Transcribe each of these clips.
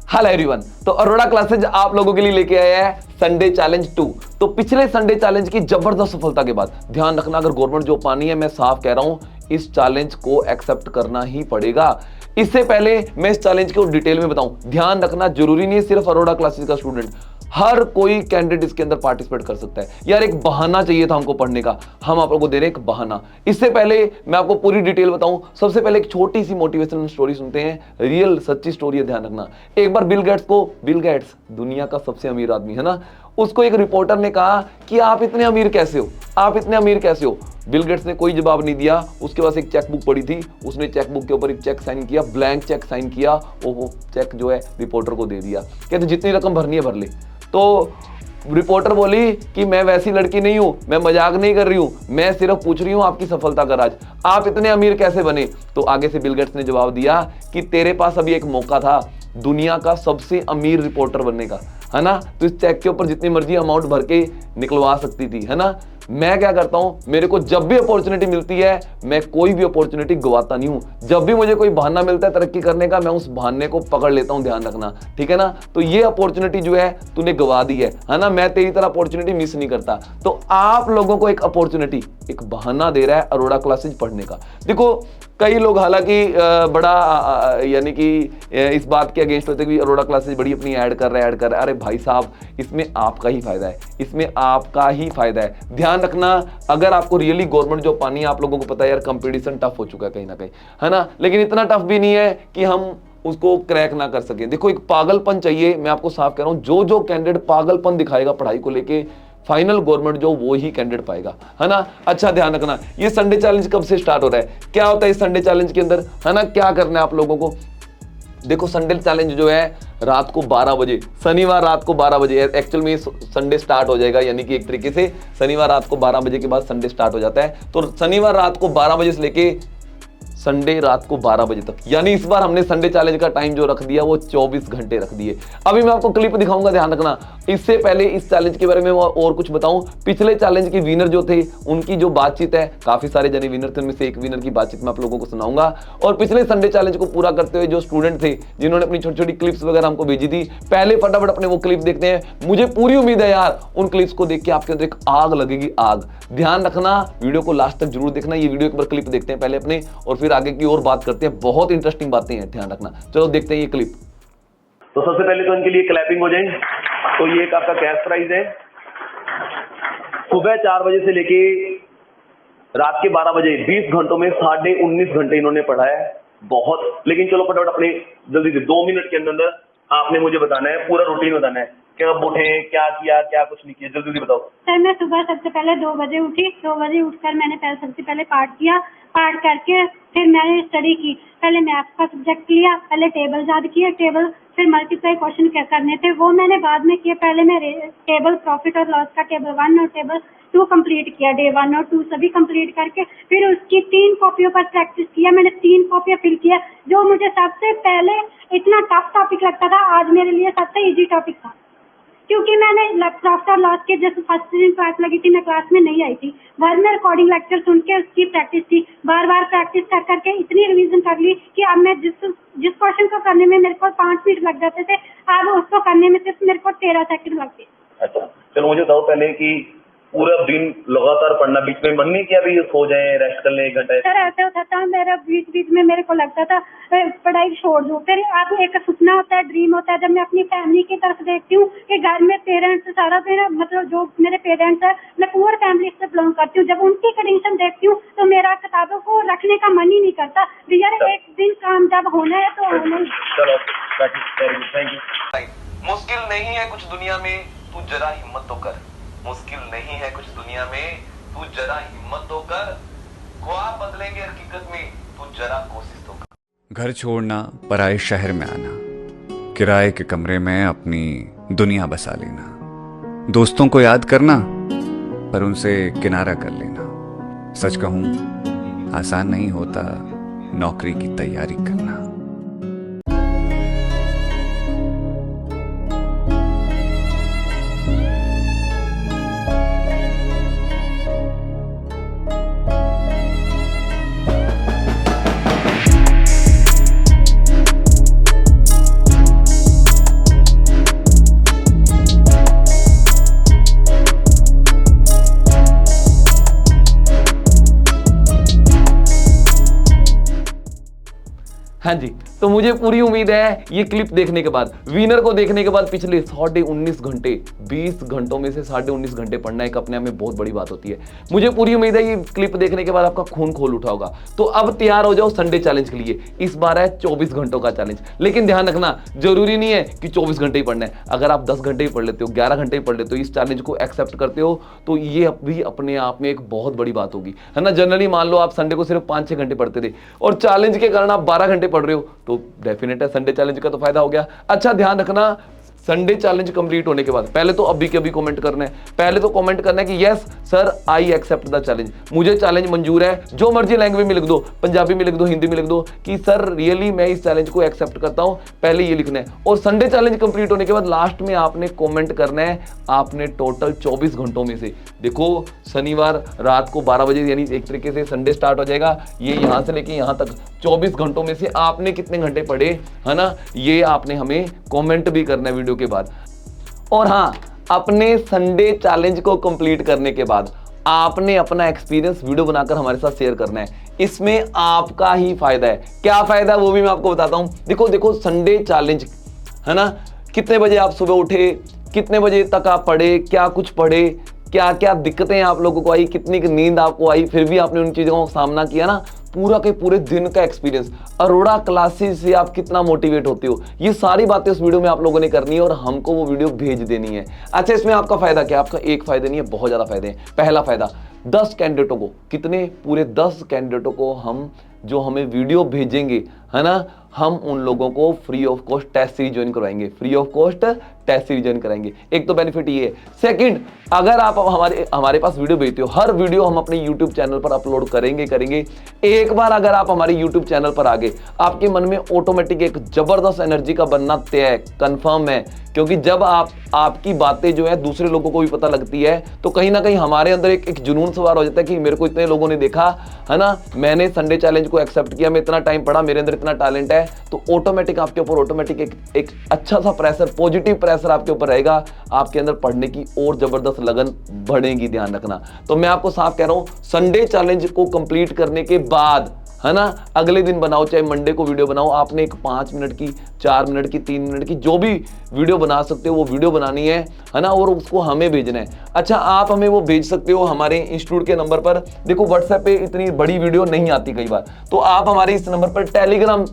Hello everyone. तो Arora classes आप लोगों के लिए लेके आया है संडे चैलेंज 2। तो पिछले संडे चैलेंज की जबरदस्त सफलता के बाद ध्यान रखना, अगर गवर्नमेंट जॉब पानी है, मैं साफ कह रहा हूं, इस चैलेंज को एक्सेप्ट करना ही पड़ेगा। इससे पहले मैं इस चैलेंज को डिटेल में बताऊं, ध्यान रखना, जरूरी नहीं है सिर्फ अरोड़ा क्लासेज का स्टूडेंट, हर कोई कैंडिडेट इसके अंदर पार्टिसिपेट कर सकता है। यार एक बहाना चाहिए था हमको पढ़ने का, हम आप लोगों को दे रहे हैं एक बहाना। इससे पहले मैं आपको पूरी डिटेल बताऊं, सबसे पहले एक छोटी सी मोटिवेशनल स्टोरी सुनते हैं, रियल सच्ची स्टोरी है, ध्यान रखना। एक बार बिल गेट्स दुनिया का सबसे अमीर आदमी है ना, उसको एक रिपोर्टर ने कहा कि आप इतने अमीर कैसे हो, आप इतने अमीर कैसे हो। बिल गेट्स ने कोई जवाब नहीं दिया, उसके पास एक चेकबुक पड़ी थी, उसने चेकबुक के ऊपर एक चेक साइन किया, ब्लैंक चेक साइन किया, वो चेक जो है रिपोर्टर को दे दिया, कहते जितनी रकम भरनी है भर ले। तो रिपोर्टर बोली कि मैं वैसी लड़की नहीं हूं, मैं मजाक नहीं कर रही हूं, मैं सिर्फ पूछ रही हूं आपकी सफलता का राज, आप इतने अमीर कैसे बने। तो आगे से बिल गेट्स ने जवाब दिया कि तेरे पास अभी एक मौका था दुनिया का सबसे अमीर रिपोर्टर बनने का, है ना, तो इस चेक के ऊपर जितनी मर्जी अमाउंट भर के निकलवा सकती थी, है ना। मैं क्या करता हूं, मेरे को जब भी अपॉर्चुनिटी मिलती है, मैं कोई भी अपॉर्चुनिटी गवाता नहीं हूं। जब भी मुझे कोई बहाना मिलता है तरक्की करने का, मैं उस बहाने को पकड़ लेता हूं, ध्यान रखना, ठीक है ना। तो ये अपॉर्चुनिटी जो है तूने गवा दी है ना, मैं तेरी तरह अपॉर्चुनिटी मिस नहीं करता। तो आप लोगों को एक अपॉर्चुनिटी, एक बहाना दे रहा है अरोड़ा क्लासेज पढ़ने का। देखो कई लोग हालांकि बड़ा यानी कि इस बात के अगेंस्ट होते कि अरोड़ा क्लासेज बड़ी अपनी ऐड कर रहा है। अरे भाई साहब, इसमें आपका ही फायदा है, इसमें आपका ही फायदा है। ध्यान रखना, अगर आपको रियली गवर्नमेंट जॉब पानी है, आप लोगों को पता है यार कंपटीशन टफ हो चुका है कहीं ना कहीं, है ना, लेकिन इतना टफ भी नहीं है कि हम उसको क्रैक ना कर सके। देखो एक पागलपन चाहिए, मैं आपको साफ कह रहा हूं, जो कैंडिडेट पागलपन दिखाएगा पढ़ाई को लेके, फाइनल गवर्नमेंट जो वो ही कैंडिडेट पाएगा, है ना। अच्छा ध्यान रखना, ये संडे चैलेंज कब से स्टार्ट हो रहा है, क्या होता है इस संडे चैलेंज के अंदर, है ना, क्या करना है आप लोगों को। देखो संडे चैलेंज जो है रात को 12 बजे, शनिवार रात को 12 बजे एक्चुअल में संडे स्टार्ट हो जाएगा, यानी कि एक तरीके से शनिवार रात को 12 बजे के बाद संडे स्टार्ट हो जाता है। तो शनिवार रात को 12 बजे से लेके संडे रात को 12 बजे तक, यानी इस बार हमने संडे चैलेंज का टाइम जो रख दिया वो 24 घंटे रख दिए। अभी मैं आपको क्लिप दिखाऊंगा, ध्यान रखना। इससे पहले इस चैलेंज के बारे में और कुछ बताऊं, पिछले चैलेंज के विनर जो थे उनकी जो बातचीत है, काफी सारे जने विनर थे, उनमें से एक विनर की बातचीत मैं आप लोगों को सुनाऊंगा। और पिछले संडे चैलेंज को पूरा करते हुए जो स्टूडेंट थे जिन्होंने अपनी छोटी छोटी क्लिप्स वगैरह हमको भेजी थी, पहले फटाफट अपने वो क्लिप देखते हैं। मुझे पूरी उम्मीद है यार उन क्लिप्स को देख के आपके अंदर एक आग लगेगी, आग। ध्यान रखना, वीडियो को लास्ट तक जरूर देखना। ये वीडियो एक बार क्लिप देखते हैं पहले अपने, और फिर आगे की और बात करते हैं, बहुत इंटरेस्टिंग बातें हैं, ध्यान रखना। चलो देखते हैं ये क्लिप। तो सबसे पहले तो इनके लिए क्लैपिंग हो जाए। तो ये एक आपका कैश प्राइज है। सुबह 4 बजे से लेके रात के 12 बजे 20 घंटों में 19.5 घंटे इन्होंने पढ़ा है, बहुत। लेकिन चलो फटाफट अपने जल्दी से 2 मिनट के अंदर आपने मुझे बताना है, पूरा रूटीन बताना है, कब उठे, क्या किया, क्या कुछ नहीं किया, जल्दी बताओ। सर मैं सुबह सबसे पहले 2 बजे उठी, 2 बजे उठकर मैंने सबसे पहले पाठ किया, पाठ करके फिर मैंने स्टडी की। पहले मैथ्स का सब्जेक्ट लिया, पहले टेबल याद किए, टेबल फिर मल्टीप्लाई क्वेश्चन क्या करने थे वो मैंने बाद में किए। पहले मैं टेबल प्रॉफिट और लॉस का टेबल 1 और टेबल 2 कंप्लीट किया, डे 1 और 2 सभी कंप्लीट करके फिर उसकी 3 कॉपियों पर प्रैक्टिस किया। मैंने 3 कॉपियां फिल किया। जो मुझे सबसे पहले इतना टफ टॉपिक लगता था, आज मेरे लिए सबसे इजी टॉपिक था, क्योंकि मैंने प्रॉफिट और लॉस के जैसे फर्स्ट दिन क्लास लगी थी, मैं क्लास में नहीं आई थी, घर में रिकॉर्डिंग लेक्चर सुन के उसकी प्रैक्टिस थी, बार बार प्रैक्टिस कर करके इतनी रिवीजन कर ली कि अब मैं जिस क्वेश्चन को करने में मेरे को 5 मिनट लग जाते थे, अब उसको करने में सिर्फ मेरे को 13 सेकंड लगते। अच्छा चलो मुझे बताओ पहले कि पूरा दिन लगातार पढ़ना, बीच में मन नहीं किया भी सो जाए, रेस्ट कर ले 1 घंटा? सर ऐसे होता था, मेरा बीच बीच में मेरे को लगता था पढ़ाई छोड़ दूं। फिर आप एक सपना होता है, ड्रीम होता है, जब मैं अपनी फैमिली की तरफ देखती हूँ कि घर में पेरेंट्स सारा मेरा मतलब जो मेरे पेरेंट्स है, मैं पुअर फैमिली से बिलोंग करती हूँ, जब उनकी कंडीशन देखती हूँ तो मेरा किताबों को रखने का मन ही नहीं करता। यार एक दिन काम जब होना है तो होना ही। चलो थैंक यू। मुश्किल नहीं है कुछ दुनिया में, तू जरा हिम्मत तो कर। मुश्किल नहीं है कुछ दुनिया में, तू जरा हिम्मत तो कर। ख्वाब बदलेंगे हकीकत में, तू जरा कोशिश तो कर। घर छोड़ना, पराए शहर में आना, किराए के कमरे में अपनी दुनिया बसा लेना, दोस्तों को याद करना पर उनसे किनारा कर लेना। सच कहूं आसान नहीं होता नौकरी की तैयारी करना। हाँ जी, तो मुझे पूरी उम्मीद है ये क्लिप देखने के बाद, विनर को देखने के बाद पिछले 19.5 घंटे, 20 घंटों में से 19.5 घंटे पढ़ना एक अपने आप में बहुत बड़ी बात होती है। मुझे पूरी उम्मीद है ये क्लिप देखने के बाद आपका खून खोल उठा होगा। तो अब तैयार हो जाओ संडे चैलेंज के लिए। इस बार है 24 घंटों का चैलेंज, लेकिन ध्यान रखना जरूरी नहीं है कि 24 घंटे ही पढ़ना है। अगर आप 10 घंटे ही पढ़ लेते हो, 11 घंटे ही पढ़ लेते हो, इस चैलेंज को एक्सेप्ट करते हो, तो ये भी अपने आप में एक बहुत बड़ी बात होगी, है ना। जनरली मान लो आप संडे को सिर्फ 5-6 घंटे पढ़ते थे और चैलेंज के कारण आप 12 घंटे पढ़ रहे हो, तो डेफिनेट है संडे चैलेंज का तो फायदा हो गया। अच्छा ध्यान रखना, संडे चैलेंज कंप्लीट होने के बाद पहले तो अभी के अभी कमेंट करना है, पहले तो कमेंट करना है कि yes sir I accept the challenge, मुझे चैलेंज मंजूर है। जो मर्जी लैंग्वेज में लिख दो, पंजाबी में लिख दो, हिंदी में लिख दो कि सर रियली मैं इस चैलेंज को एक्सेप्ट करता हूं, पहले ये लिखना है। और संडे चैलेंज कंप्लीट होने के बाद लास्ट में आपने कमेंट करना है, आपने टोटल 24 घंटों में से, देखो शनिवार रात को 12 बजे यानी एक तरीके से संडे स्टार्ट हो जाएगा, ये यहां से लेके यहां तक 24 घंटों में से आपने कितने घंटे पढ़े, है ना, ये आपने हमें कमेंट भी करना है वीडियो के बाद। और हाँ, अपने संडे चैलेंज को कंप्लीट करने के बाद आपने अपना एक्सपीरियंस वीडियो बनाकर हमारे साथ शेयर करना है। इसमें आपका ही फायदा है। क्या फायदा है वो भी मैं आपको बताता हूं। देखो संडे चैलेंज, है ना, कितने बजे आप सुबह उठे, कितने बजे तक आप पढ़े, क्या कुछ पढ़े, क्या क्या दिक्कतें आप लोगों को आई, कितनी नींद आपको आई, फिर भी आपने उन चीजों का सामना किया ना, पूरा के पूरे दिन का एक्सपीरियंस, अरोड़ा क्लासेस से आप कितना मोटिवेट होते हो, ये सारी बातें उस वीडियो में आप लोगों ने करनी है और हमको वो वीडियो भेज देनी है। अच्छा, इसमें आपका फायदा क्या? आपका एक फायदा नहीं है, बहुत ज्यादा फायदे हैं। पहला फायदा, 10 कैंडिडेटों को, कितने, पूरे 10 कैंडिडेटों को हम जो हमें वीडियो भेजेंगे, है ना, हम उन लोगों को free of cost test series join करवाएंगे, free of cost test series join कराएंगे। एक तो बेनिफिट ये है। सेकंड, अगर आप हमारे पास वीडियो भेजते हो, हर वीडियो हम अपने यूट्यूब चैनल पर अपलोड करेंगे। एक बार अगर आप हमारे यूट्यूब चैनल पर आ गए, आपके मन में ऑटोमेटिक एक जबरदस्त एनर्जी का बनना तय है, कंफर्म है। क्योंकि जब आपकी बातें जो है दूसरे लोगों को भी पता लगती है, तो कहीं ना कहीं हमारे अंदर एक जुनून सवार हो जाता है कि मेरे को इतने लोगों ने देखा, है ना, मैंने संडे चैलेंज को एक्सेप्ट किया, मैं इतना टाइम पढ़ा, मेरे अंदर इतना टैलेंट है, तो ऑटोमेटिक आपके ऊपर ऑटोमेटिक एक अच्छा सा प्रेशर, पॉजिटिव प्रेशर आपके ऊपर रहेगा, आपके अंदर पढ़ने की और जबरदस्त लगन बढ़ेगी। ध्यान रखना। तो मैं आपको साफ कह रहा हूं, संडे चैलेंज को कंप्लीट करने के बाद, है ना, अगले दिन बनाओ, चाहे मंडे को वीडियो बनाओ, आपने एक 5 मिनट की, 4 मिनट की, 3 मिनट की, जो भी वीडियो बना सकते हो वो वीडियो बनानी है ना, और उसको हमें भेजना है। अच्छा, आप हमें वो भेज सकते हो हमारे इंस्टीट्यूट के नंबर पर। देखो व्हाट्सएप पे इतनी बड़ी वीडियो नहीं आती कई बार, तो आप हमारे इस नंबर पर टेलीग्राम,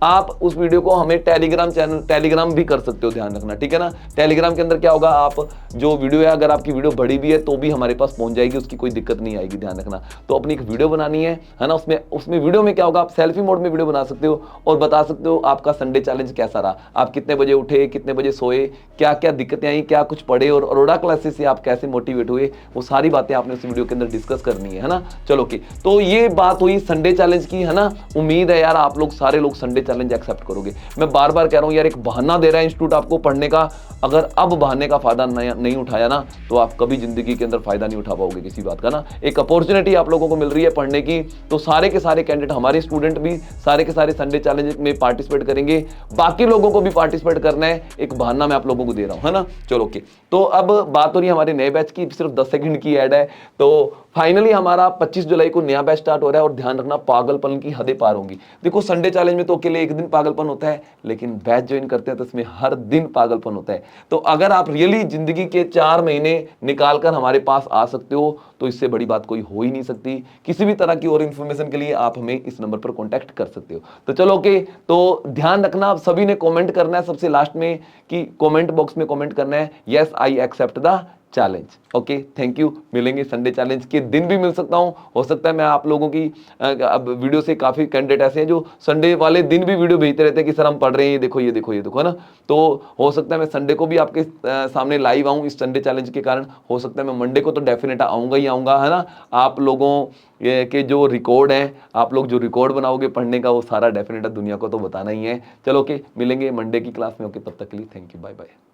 आप उस वीडियो को हमें टेलीग्राम चैनल, टेलीग्राम भी कर सकते हो, ध्यान रखना, ठीक है ना। टेलीग्राम के अंदर क्या होगा, आप जो वीडियो है, अगर आपकी वीडियो बड़ी भी है तो भी हमारे पास पहुंच जाएगी, उसकी कोई दिक्कत नहीं आएगी। ध्यान रखना। तो अपनी एक वीडियो बनानी है ना, उसमें वीडियो में क्या होगा, आप सेल्फी मोड में वीडियो बना सकते हो और बता सकते हो आपका संडे चैलेंज कैसा रहा, आप कितने बजे उठे, कितने बजे सोए, क्या क्या दिक्कतें आई, क्या कुछ पढ़े, और अरोड़ा क्लासेस से आप कैसे मोटिवेट हुए, वो सारी बातें आपने उस वीडियो के अंदर डिस्कस करनी है ना। चलो ओके, तो ये बात हुई संडे चैलेंज की, है ना। उम्मीद है यार आप लोग सारे लोग संडे चैलेंज एक्सेप्ट करोगे। मैं बार बार कह रहा हूं यार, एक बहाना दे रहा है इंस्टीट्यूट आपको पढ़ने का, अगर अब बहाने का फायदा नहीं उठाया ना, तो आप कभी जिंदगी के अंदर फायदा नहीं उठा पाओगे किसी बात का ना। एक अपॉर्चुनिटी आप लोगों को मिल रही है पढ़ने की, तो सारे के सारे कैंडिडेट, हमारे स्टूडेंट भी सारे के सारे संडे चैलेंज में पार्टिसिपेट करेंगे, बाकी लोगों को भी पार्टिसिपेट करना है, एक बहाना मैं आप लोगों को दे रहा हूं, है ना। चलो ओके, तो अब बात हो रही है हमारे नए बैच की, सिर्फ 10 सेकंड की ऐड है। तो फाइनली हमारा 25 जुलाई को नया बैच स्टार्ट हो रहा है, और ध्यान रखना पागलपन की हदें पार होंगी। देखो संडे चैलेंज में तो अकेले एक दिन पागलपन होता है, लेकिन बैच ज्वाइन करते हैं तो इसमें हर दिन पागलपन होता है। तो अगर आप रियली जिंदगी के 4 महीने निकालकर हमारे पास आ सकते हो, तो इससे बड़ी बात कोई हो ही नहीं सकती। किसी भी तरह की और इन्फॉर्मेशन के लिए आप हमें इस नंबर पर कॉन्टैक्ट कर सकते हो। तो चलो ओके, तो ध्यान रखना, आप सभी ने कमेंट करना है सबसे लास्ट में, कि कमेंट बॉक्स में कमेंट करना है yes I accept the challenge. Okay, thank you. मिलेंगे संडे चैलेंज के दिन भी मिल सकता हूं, हो सकता है मैं आप लोगों की अब वीडियो से काफी कैंडिडेट ऐसे हैं जो संडे वाले दिन भी वीडियो भेजते रहते हैं कि सर हम पढ़ रहे हैं, ये देखो ये देखो ये देखो, है ना। तो हो सकता है मैं संडे को भी आपके सामने लाइव आऊं इस संडे चैलेंज के कारण, हो सकता है मैं मंडे को तो डेफिनेट आऊंगा ही आऊंगा, है ना। आप लोगों के जो रिकॉर्ड है, आप लोग जो रिकॉर्ड बनाओगे पढ़ने का, वो सारा डेफिनेट दुनिया को तो बताना ही है। चलो ओके, मिलेंगे मंडे की क्लास में। ओके, तब तक के लिए थैंक यू, बाय बाय।